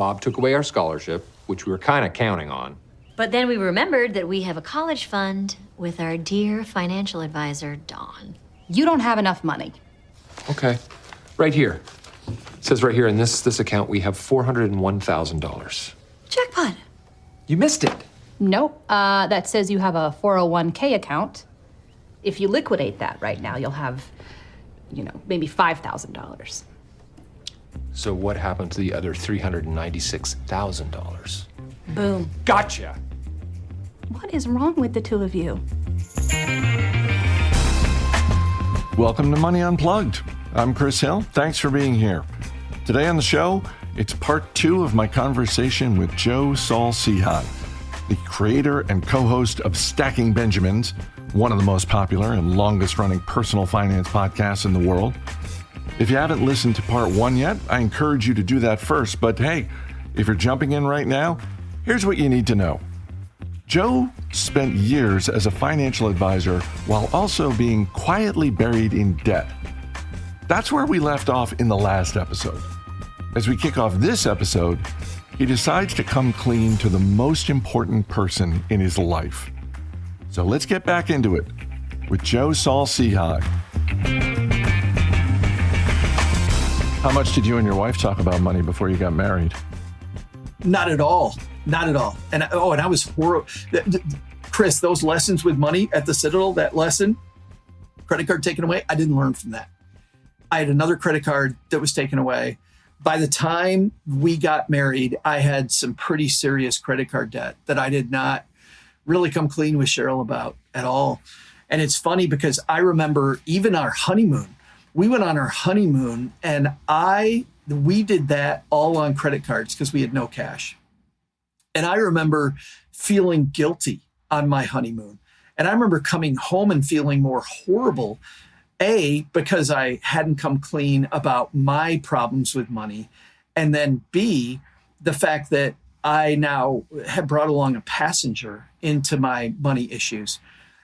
Bob took away our scholarship, which we were kind of counting on. But then we remembered that we have a college fund with our dear financial advisor, Dawn. You don't have enough money. Okay. Right here. It says right here in this account, we have $401,000. Jackpot. You missed it. Nope. That says you have a 401k account. If you liquidate that right now, you'll have, maybe $5,000. So what happened to the other $396,000? Boom. Gotcha. What is wrong with the two of you? Welcome to Money Unplugged. I'm Chris Hill. Thanks for being here. Today on the show, it's part 2 of my conversation with Joe Saul-Sehy, the creator and co-host of Stacking Benjamins, one of the most popular and longest-running personal finance podcasts in the world. If you haven't listened to part 1 yet, I encourage you to do that first. But hey, if you're jumping in right now, here's what you need to know. Joe spent years as a financial advisor while also being quietly buried in debt. That's where we left off in the last episode. As we kick off this episode, he decides to come clean to the most important person in his life. So let's get back into it with Joe Saul-Sehy. How much did you and your wife talk about money before you got married? Not at all. Not at all. And I was horrible. Chris, those lessons with money at the Citadel, that lesson, credit card taken away, I didn't learn from that. I had another credit card that was taken away. By the time we got married, I had some pretty serious credit card debt that I did not really come clean with Cheryl about at all. And it's funny because I remember even our honeymoon, we went on our honeymoon and we did that all on credit cards because we had no cash. And I remember feeling guilty on my honeymoon. And I remember coming home and feeling more horrible, A, because I hadn't come clean about my problems with money. And then B, the fact that I now had brought along a passenger into my money issues.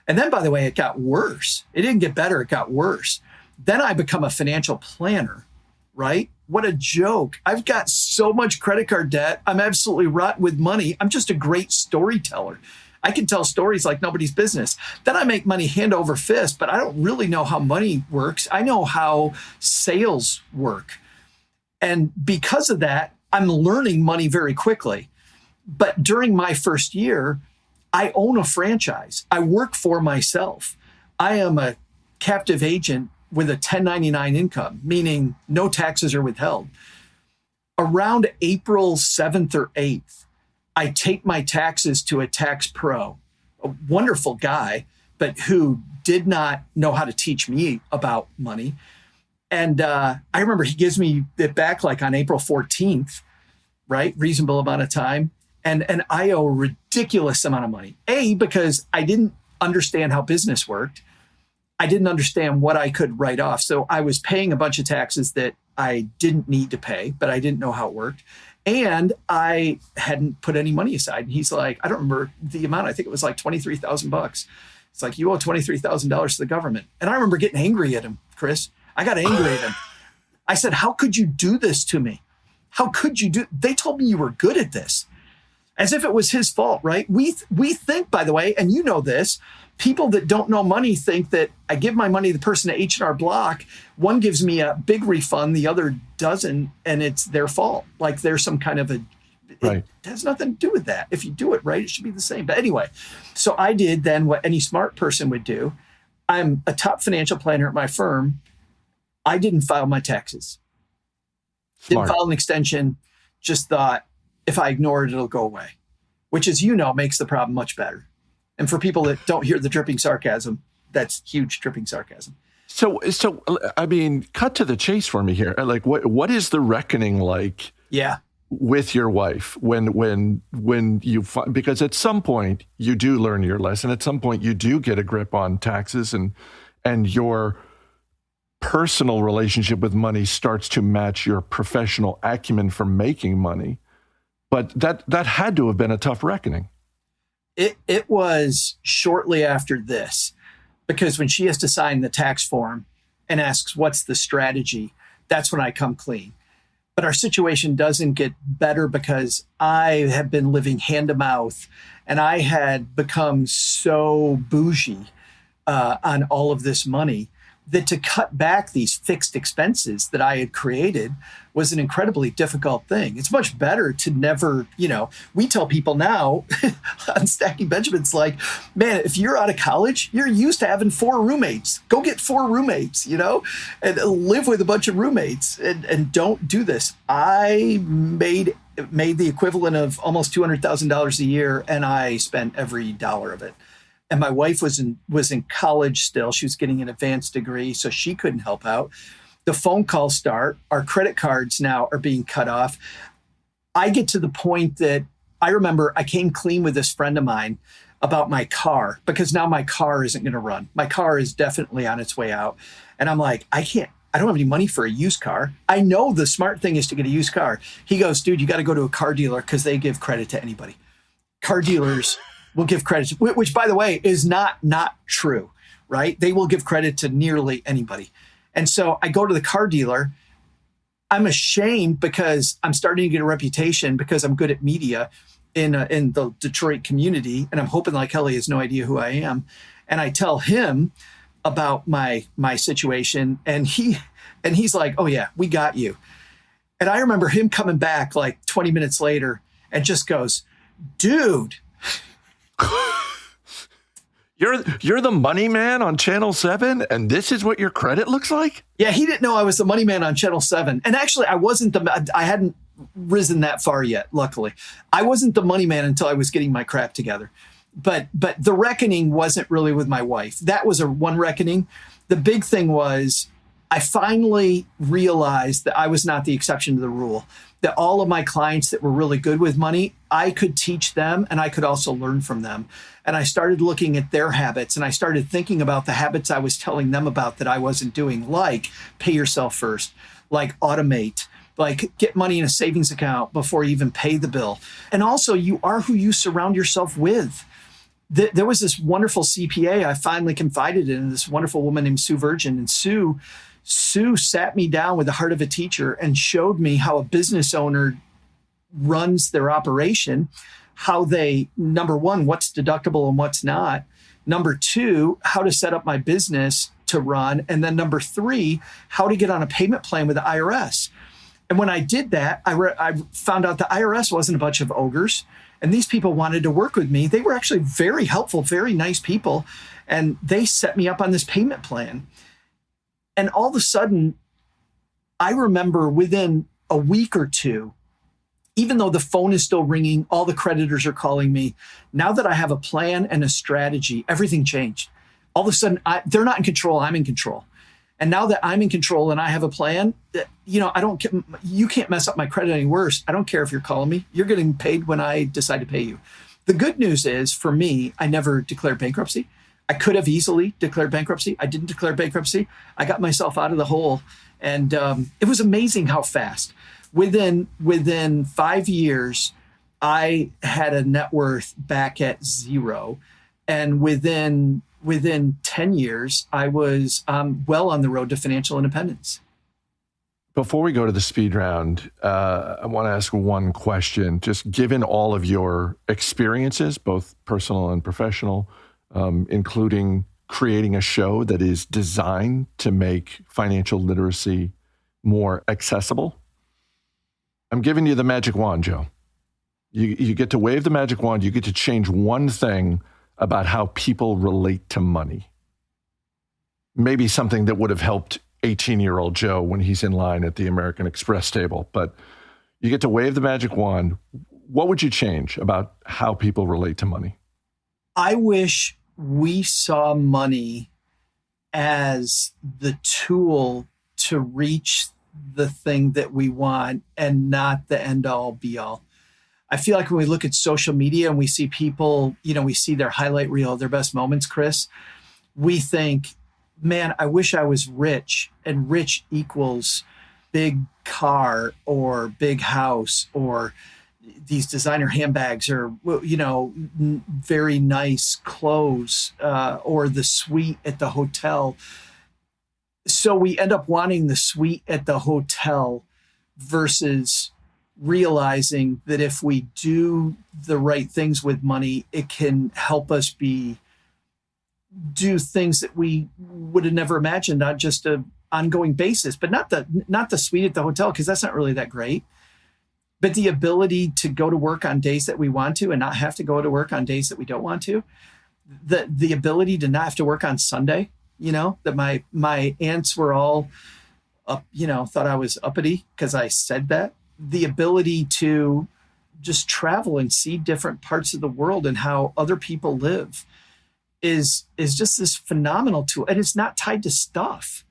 And then, by the way, it got worse. It didn't get better, it got worse. Then I become a financial planner, right? What a joke. I've got so much credit card debt. I'm absolutely rotten with money. I'm just a great storyteller. I can tell stories like nobody's business. Then I make money hand over fist, but I don't really know how money works. I know how sales work. And because of that, I'm learning money very quickly. But during my first year, I own a franchise. I work for myself. I am a captive agent with a 1099 income, meaning no taxes are withheld. Around April 7th or 8th, I take my taxes to a tax pro, a wonderful guy, but who did not know how to teach me about money. And I remember he gives me it back like on April 14th, right? Reasonable amount of time. And I owe a ridiculous amount of money. A, because I didn't understand how business worked. I didn't understand what I could write off. So I was paying a bunch of taxes that I didn't need to pay, but I didn't know how it worked. And I hadn't put any money aside. And he's like, I don't remember the amount. I think it was like $23,000. It's like, you owe $23,000 to the government. And I remember getting angry at him, Chris. I got angry at him. I said, how could you do this to me? How could you do? They told me you were good at this. As if it was his fault, right? We think, by the way, and you know this, people that don't know money think that I give my money to the person at H&R Block, one gives me a big refund, the other doesn't, and it's their fault. Like there's some kind of Right. It has nothing to do with that. If you do it right, it should be the same. But anyway, so I did then what any smart person would do. I'm a top financial planner at my firm. I didn't file my taxes. Smart. Didn't file an extension, just thought, if I ignore it, it'll go away, which, as you know, makes the problem much better. And for people that don't hear the dripping sarcasm, that's huge dripping sarcasm. So I mean, cut to the chase for me here. Like, what is the reckoning like? Yeah. With your wife when you because at some point you do learn your lesson. At some point you do get a grip on taxes and your personal relationship with money starts to match your professional acumen for making money. But that had to have been a tough reckoning. It was shortly after this, because when she has to sign the tax form and asks, what's the strategy? That's when I come clean. But our situation doesn't get better because I have been living hand to mouth and I had become so bougie on all of this money that to cut back these fixed expenses that I had created was an incredibly difficult thing. It's much better to never, we tell people now on Stacking Benjamins, like, man, if you're out of college, you're used to having 4 roommates. Go get 4 roommates, and live with a bunch of roommates and don't do this. I made the equivalent of almost $200,000 a year and I spent every dollar of it. And my wife was in college still. She was getting an advanced degree, so she couldn't help out. The phone calls start. Our credit cards now are being cut off. I get to the point that I remember I came clean with this friend of mine about my car because now my car isn't going to run. My car is definitely on its way out. And I'm like, I don't have any money for a used car. I know the smart thing is to get a used car. He goes, dude, you got to go to a car dealer because they give credit to anybody. Car dealers will give credit, which by the way is not true, right? They will give credit to nearly anybody. And so I go to the car dealer. I'm ashamed because I'm starting to get a reputation because I'm good at media in the Detroit community. And I'm hoping like hell he has no idea who I am. And I tell him about my situation and he's like, oh yeah, we got you. And I remember him coming back like 20 minutes later and just goes, dude, You're the money man on Channel 7, and this is what your credit looks like? Yeah, he didn't know I was the money man on Channel 7. And actually, I hadn't risen that far yet, luckily. I wasn't the money man until I was getting my crap together. But the reckoning wasn't really with my wife. That was one reckoning. The big thing was I finally realized that I was not the exception to the rule, that all of my clients that were really good with money, I could teach them and I could also learn from them. And I started looking at their habits and I started thinking about the habits I was telling them about that I wasn't doing, like pay yourself first, like automate, like get money in a savings account before you even pay the bill. And also you are who you surround yourself with. There was this wonderful CPA I finally confided in, this wonderful woman named Sue Virgin. And Sue sat me down with the heart of a teacher and showed me how a business owner runs their operation, how they, number one, what's deductible and what's not. Number two, how to set up my business to run. And then number three, how to get on a payment plan with the IRS. And when I did that, I found out the IRS wasn't a bunch of ogres. And these people wanted to work with me. They were actually very helpful, very nice people. And they set me up on this payment plan. And all of a sudden, I remember within a week or two, even though the phone is still ringing, all the creditors are calling me. Now that I have a plan and a strategy, everything changed. All of a sudden, they're not in control. I'm in control. And now that I'm in control and I have a plan, you can't mess up my credit any worse. I don't care if you're calling me. You're getting paid when I decide to pay you. The good news is, for me, I never declared bankruptcy. I could have easily declared bankruptcy. I didn't declare bankruptcy. I got myself out of the hole. And it was amazing how fast. Within 5 years, I had a net worth back at zero. And within 10 years, I was well on the road to financial independence. Before we go to the speed round, I want to ask one question. Just given all of your experiences, both personal and professional, including creating a show that is designed to make financial literacy more accessible, I'm giving you the magic wand, Joe. You get to wave the magic wand. You get to change one thing about how people relate to money. Maybe something that would have helped 18-year-old Joe when he's in line at the American Express table. But you get to wave the magic wand. What would you change about how people relate to money? I wish we saw money as the tool to reach the thing that we want and not the end all be all. I feel like when we look at social media and we see people, we see their highlight reel of their best moments, Chris, we think, man, I wish I was rich, and rich equals big car or big house or these designer handbags or, very nice clothes or the suite at the hotel. So we end up wanting the suite at the hotel versus realizing that if we do the right things with money, it can help us do things that we would have never imagined on just a ongoing basis, but not the suite at the hotel, because that's not really that great. But the ability to go to work on days that we want to and not have to go to work on days that we don't want to. The ability to not have to work on Sunday, that my aunts were all up, thought I was uppity because I said that. The ability to just travel and see different parts of the world and how other people live is just this phenomenal tool. And it's not tied to stuff.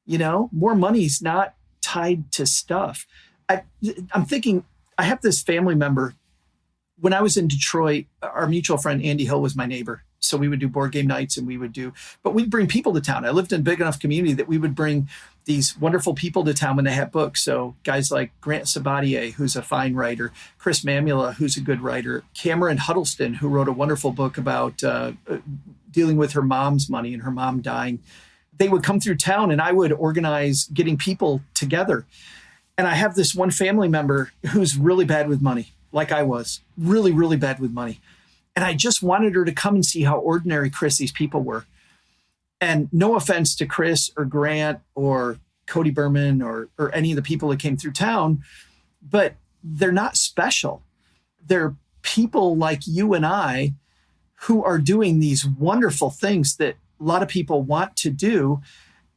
More money's not tied to stuff. I'm thinking, I have this family member. When I was in Detroit, our mutual friend Andy Hill was my neighbor. So we would do board game nights and but we'd bring people to town. I lived in a big enough community that we would bring these wonderful people to town when they had books. So guys like Grant Sabatier, who's a fine writer, Chris Mamula, who's a good writer, Cameron Huddleston, who wrote a wonderful book about dealing with her mom's money and her mom dying. They would come through town and I would organize getting people together. And I have this one family member who's really bad with money, like I was, really, really bad with money. And I just wanted her to come and see how ordinary, Chris, these people were. And no offense to Chris or Grant or Cody Berman or any of the people that came through town, but they're not special. They're people like you and I who are doing these wonderful things that a lot of people want to do.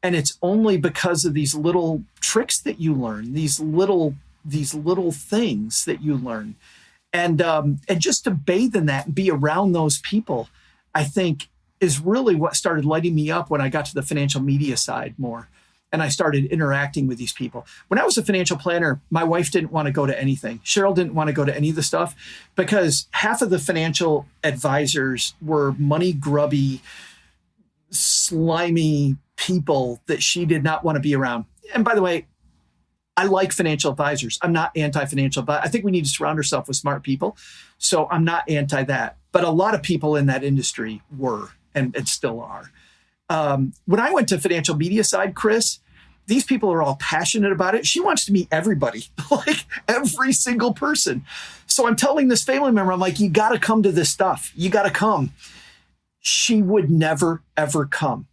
And it's only because of these little tricks that you learn, these little things that you learn. And just to bathe in that and be around those people, I think is really what started lighting me up when I got to the financial media side more. And I started interacting with these people. When I was a financial planner, my wife didn't want to go to anything. Cheryl didn't want to go to any of the stuff because half of the financial advisors were money grubby, slimy people that she did not want to be around. And by the way, I like financial advisors. I'm not anti-financial, but I think we need to surround ourselves with smart people. So I'm not anti that. But a lot of people in that industry were and still are. When I went to financial media side, Chris, these people are all passionate about it. She wants to meet everybody, like every single person. So I'm telling this family member, I'm like, you got to come to this stuff. You got to come. She would never, ever come.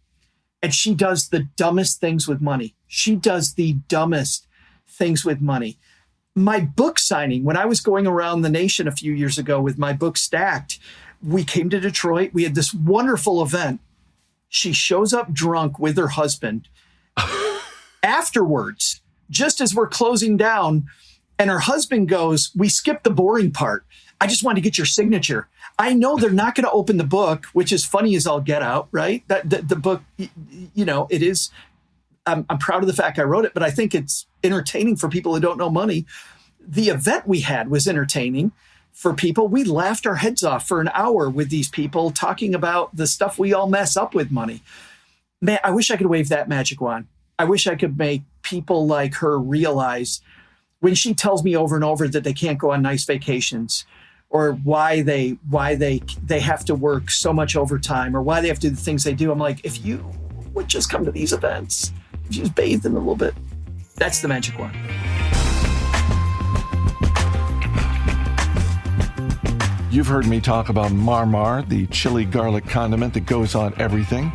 And she does the dumbest things with money. She does the dumbest things with money. My book signing, when I was going around the nation a few years ago with my book stacked, we came to Detroit. We had this wonderful event. She shows up drunk with her husband. Afterwards, just as we're closing down, and her husband goes, we skipped the boring part. I just wanted to get your signature. I know they're not going to open the book, which is funny as all get out, right? The book, it is. I'm proud of the fact I wrote it, but I think it's entertaining for people who don't know money. The event we had was entertaining for people. We laughed our heads off for an hour with these people talking about the stuff we all mess up with money. Man, I wish I could wave that magic wand. I wish I could make people like her realize when she tells me over and over that they can't go on nice vacations or why they have to work so much overtime or why they have to do the things they do. I'm like, if you would just come to these events, if you just bathe them a little bit, that's the magic wand. You've heard me talk about Marmar, the chili garlic condiment that goes on everything.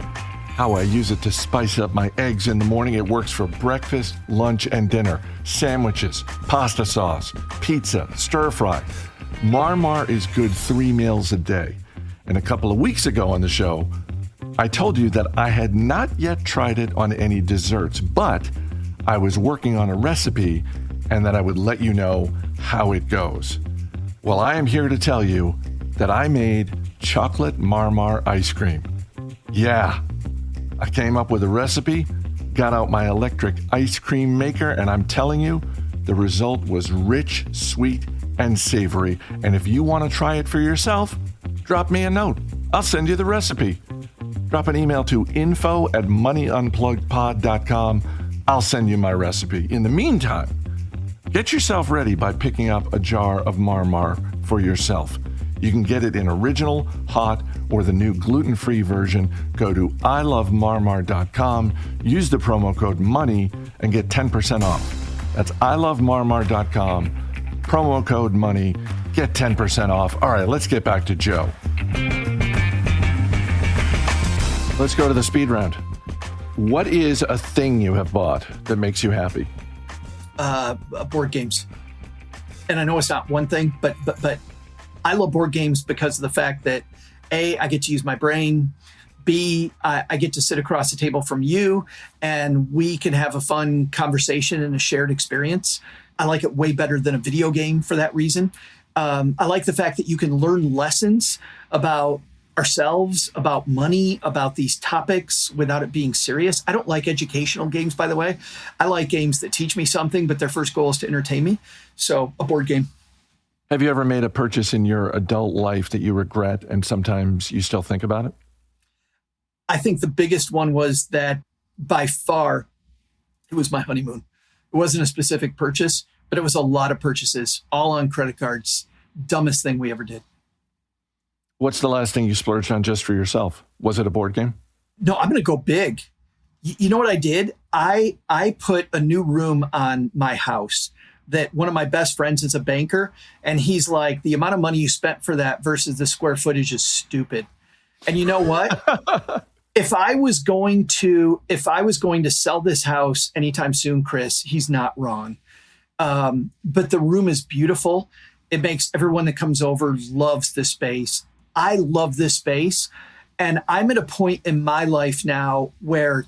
How I use it to spice up my eggs in the morning. It works for breakfast, lunch, and dinner. Sandwiches, pasta sauce, pizza, stir fry. Marmar is good 3 meals a day. And a couple of weeks ago on the show, I told you that I had not yet tried it on any desserts, but I was working on a recipe and that I would let you know how it goes. Well, I am here to tell you that I made chocolate Marmar ice cream. Yeah, I came up with a recipe, got out my electric ice cream maker, and I'm telling you, the result was rich, sweet, and savory. And if you want to try it for yourself, drop me a note. I'll send you the recipe. Drop an email to info@moneyunpluggedpod.com. I'll send you my recipe. In the meantime, get yourself ready by picking up a jar of Marmar for yourself. You can get it in original, hot, or the new gluten-free version. Go to ilovemarmar.com, use the promo code MONEY, and get 10% off. That's ilovemarmar.com. Promo code money. Get 10% off. All right, let's get back to Joe. Let's go to the speed round. What is a thing you have bought that makes you happy? Board games. And I know it's not one thing, but I love board games because of the fact that A, I get to use my brain. B, I get to sit across the table from you and we can have a fun conversation and a shared experience. I like it way better than a video game for that reason. I like the fact that you can learn lessons about ourselves, about money, about these topics without it being serious. I don't like educational games, by the way. I like games that teach me something, but their first goal is to entertain me. So a board game. Have you ever made a purchase in your adult life that you regret and sometimes you still think about it? I think the biggest one was that by far, it was my honeymoon. It wasn't a specific purchase, but it was a lot of purchases, all on credit cards. Dumbest thing we ever did. What's the last thing you splurged on just for yourself? Was it a board game? No, I'm going to go big. You know what I did? I put a new room on my house that one of my best friends is a banker. And he's like, the amount of money you spent for that versus the square footage is stupid. And you know what? If I was going to sell this house anytime soon, Chris, he's not wrong. But the room is beautiful. It makes everyone that comes over loves the space. I love this space. And I'm at a point in my life now where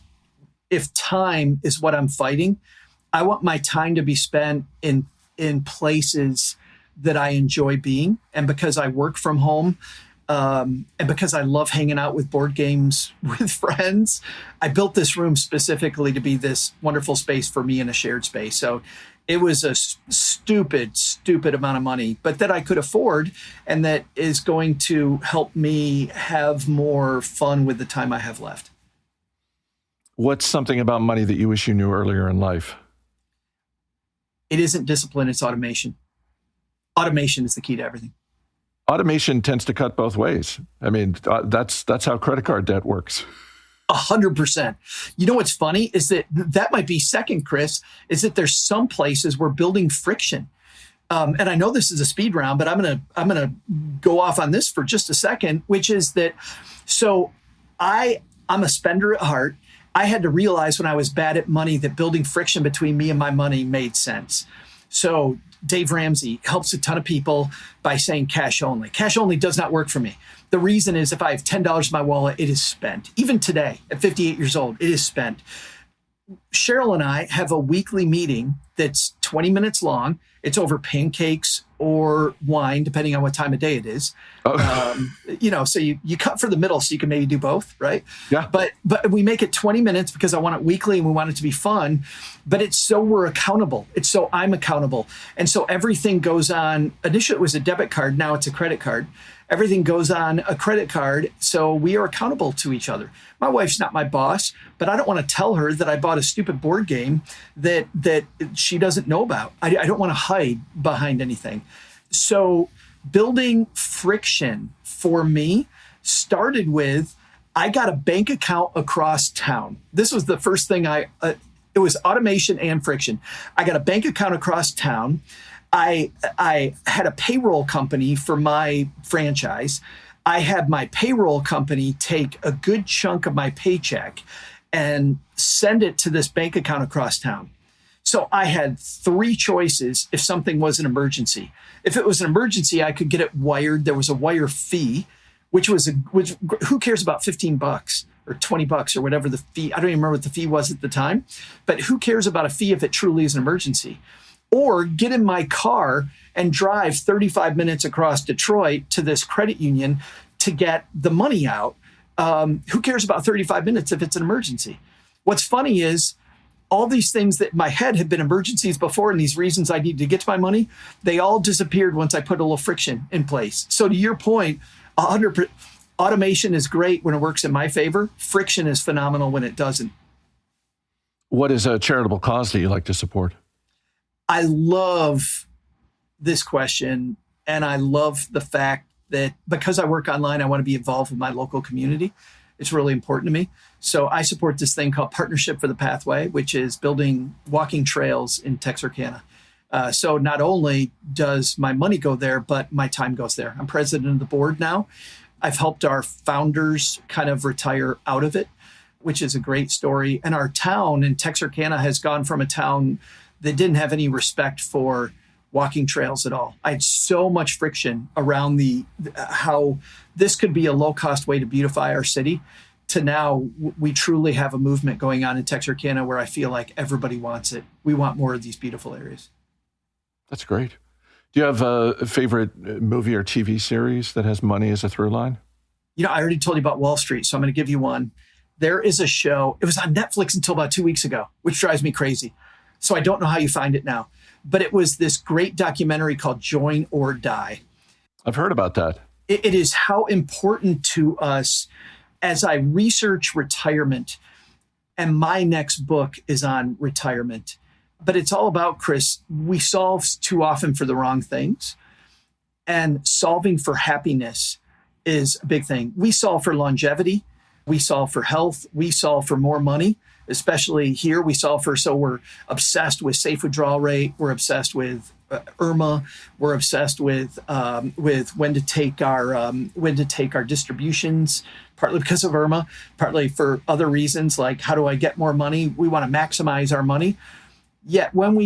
if time is what I'm fighting, I want my time to be spent in places that I enjoy being. And because I work from home, and because I love hanging out with board games with friends, I built this room specifically to be this wonderful space for me in a shared space. So it was a stupid amount of money, but that I could afford and that is going to help me have more fun with the time I have left. What's something about money that you wish you knew earlier in life? It isn't discipline, it's automation. Automation is the key to everything. Automation tends to cut both ways. I mean, that's how credit card debt works. 100%. You know what's funny is that might be second, Chris, is that there's some places we're building friction. And I know this is a speed round, but I'm gonna go off on this for just a second, which is that, so I'm a spender at heart. I had to realize when I was bad at money that building friction between me and my money made sense. So Dave Ramsey helps a ton of people by saying cash only. Cash only does not work for me. The reason is if I have $10 in my wallet, it is spent. Even today, at 58 years old, it is spent. Cheryl and I have a weekly meeting that's 20 minutes long. It's over pancakes or wine, depending on what time of day it is. So you cut for the middle so you can maybe do both, right? Yeah. But we make it 20 minutes because I want it weekly and we want it to be fun. But it's so we're accountable. It's so I'm accountable. And so everything goes on. Initially, it was a debit card. Now it's a credit card. Everything goes on a credit card. So we are accountable to each other. My wife's not my boss, but I don't want to tell her that I bought a stupid board game that she doesn't know about. I don't want to hide behind anything. So building friction for me started with, I got a bank account across town. This was the first thing it was automation and friction. I got a bank account across town. I had a payroll company for my franchise. I had my payroll company take a good chunk of my paycheck and send it to this bank account across town. So I had three choices if something was an emergency. If it was an emergency, I could get it wired. There was a wire fee, which who cares about $15 or $20 or whatever the fee? I don't even remember what the fee was at the time, but who cares about a fee if it truly is an emergency? Or get in my car and drive 35 minutes across Detroit to this credit union to get the money out. Who cares about 35 minutes if it's an emergency? What's funny is all these things that in my head had been emergencies before and these reasons I need to get to my money, they all disappeared once I put a little friction in place. So to your point, 100%, automation is great when it works in my favor. Friction is phenomenal when it doesn't. What is a charitable cause that you like to support? I love this question, and I love the fact that because I work online, I want to be involved with my local community. It's really important to me. So I support this thing called Partnership for the Pathway, which is building walking trails in Texarkana. So not only does my money go there, but my time goes there. I'm president of the board now. I've helped our founders kind of retire out of it, which is a great story. And our town in Texarkana has gone from a town that didn't have any respect for walking trails at all. I had so much friction around how this could be a low-cost way to beautify our city, to now we truly have a movement going on in Texarkana where I feel like everybody wants it. We want more of these beautiful areas. That's great. Do you have a favorite movie or TV series that has money as a through line? I already told you about Wall Street, so I'm going to give you one. There is a show, it was on Netflix until about 2 weeks ago, which drives me crazy. So I don't know how you find it now, but it was this great documentary called Join or Die. I've heard about that. It is how important to us as I research retirement, and my next book is on retirement. But it's all about, Chris, we solve too often for the wrong things, and solving for happiness is a big thing. We solve for longevity. We solve for health. We solve for more money, especially here. We solve for, so we're obsessed with safe withdrawal rate. We're obsessed with IRMA. We're obsessed with when to take our distributions, partly because of IRMA, partly for other reasons, like how do I get more money? We want to maximize our money. Yet when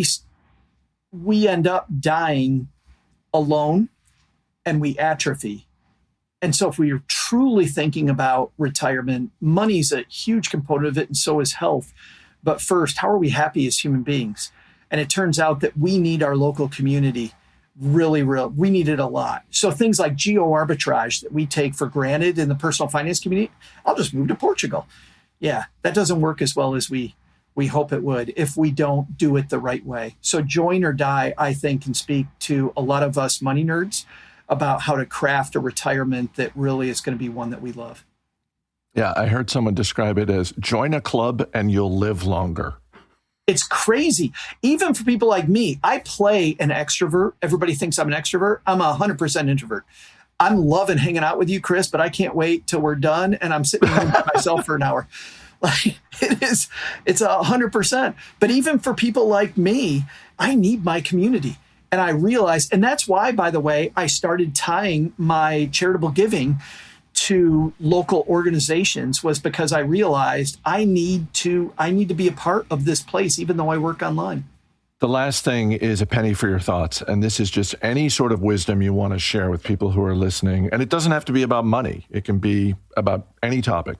we end up dying alone and we atrophy. And so if we are truly thinking about retirement, money's a huge component of it, and so is health. But first, how are we happy as human beings? And it turns out that we need our local community we need it a lot. So things like geo arbitrage that we take for granted in the personal finance community, I'll just move to Portugal. Yeah, that doesn't work as well as we hope it would if we don't do it the right way. So Join or Die, I think, can speak to a lot of us money nerds about how to craft a retirement that really is going to be one that we love. Yeah, I heard someone describe it as join a club and you'll live longer. It's crazy. Even for people like me, I play an extrovert. Everybody thinks I'm an extrovert. I'm 100% introvert. I'm loving hanging out with you, Chris, but I can't wait till we're done and I'm sitting here by myself for an hour. Like it's 100%. But even for people like me, I need my community. And I realized, and that's why, by the way, I started tying my charitable giving to local organizations, was because I realized I need to be a part of this place, even though I work online. The last thing is a penny for your thoughts. And this is just any sort of wisdom you want to share with people who are listening. And it doesn't have to be about money. It can be about any topic.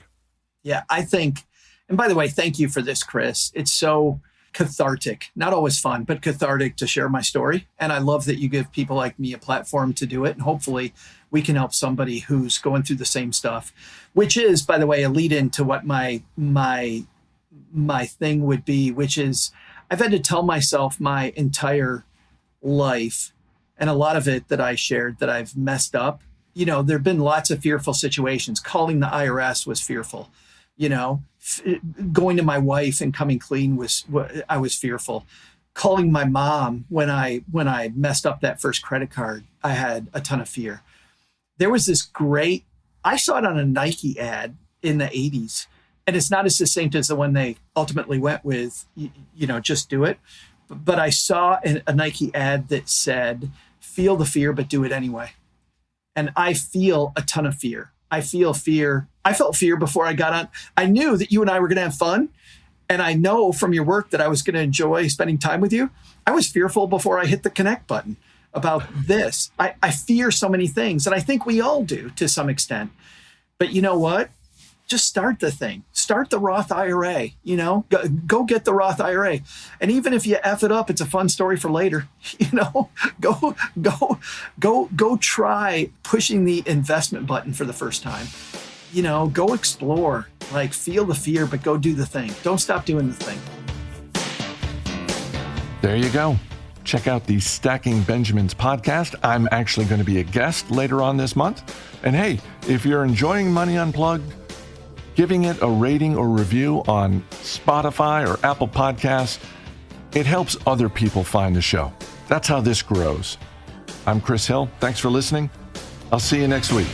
Yeah, I think, and by the way, thank you for this, Chris. It's so cathartic, not always fun, but cathartic to share my story. And I love that you give people like me a platform to do it. And hopefully we can help somebody who's going through the same stuff, which is, by the way, a lead into what my thing would be, which is I've had to tell myself my entire life, and a lot of it that I shared, that I've messed up. There've been lots of fearful situations. Calling the IRS was fearful. Going to my wife and coming clean I was fearful. Calling my mom when I messed up that first credit card, I had a ton of fear. There was this I saw it on a Nike ad in the 80s, and it's not as succinct as the one they ultimately went with, just do it. But I saw a Nike ad that said, feel the fear, but do it anyway. And I feel a ton of fear. I feel fear. I felt fear before I got on. I knew that you and I were going to have fun. And I know from your work that I was going to enjoy spending time with you. I was fearful before I hit the connect button about this. I fear so many things. And I think we all do to some extent. But you know what? Just start the thing. Start the Roth IRA, go get the Roth IRA. And even if you F it up, it's a fun story for later, go try pushing the investment button for the first time, go explore, like feel the fear, but go do the thing. Don't stop doing the thing. There you go. Check out the Stacking Benjamins podcast. I'm actually going to be a guest later on this month. And hey, if you're enjoying Money Unplugged, giving it a rating or review on Spotify or Apple Podcasts, it helps other people find the show. That's how this grows. I'm Chris Hill. Thanks for listening. I'll see you next week.